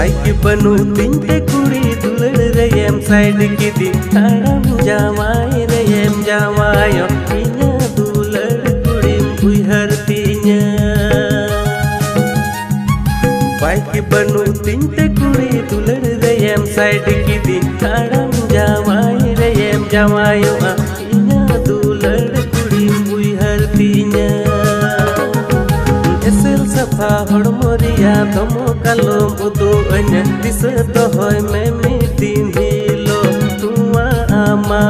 bike बनू तिंते कुड़ी दुलड़ रे एम साइड की दी ताड़म जावाई रे एम जावायो इन्या दुलड़ कुड़ी उहर तीन्या बाइक बनू तिंते कुड़ी दुलड़ रे एम साइड की दी ताड़म जावाई रे एम जावायो इन्या दुलड़ कुड़ी उहर तीन्या सफा हड़मोरिया तमो कालो बुदो अन दिस दोहय में दिन हिलो तुआ आमा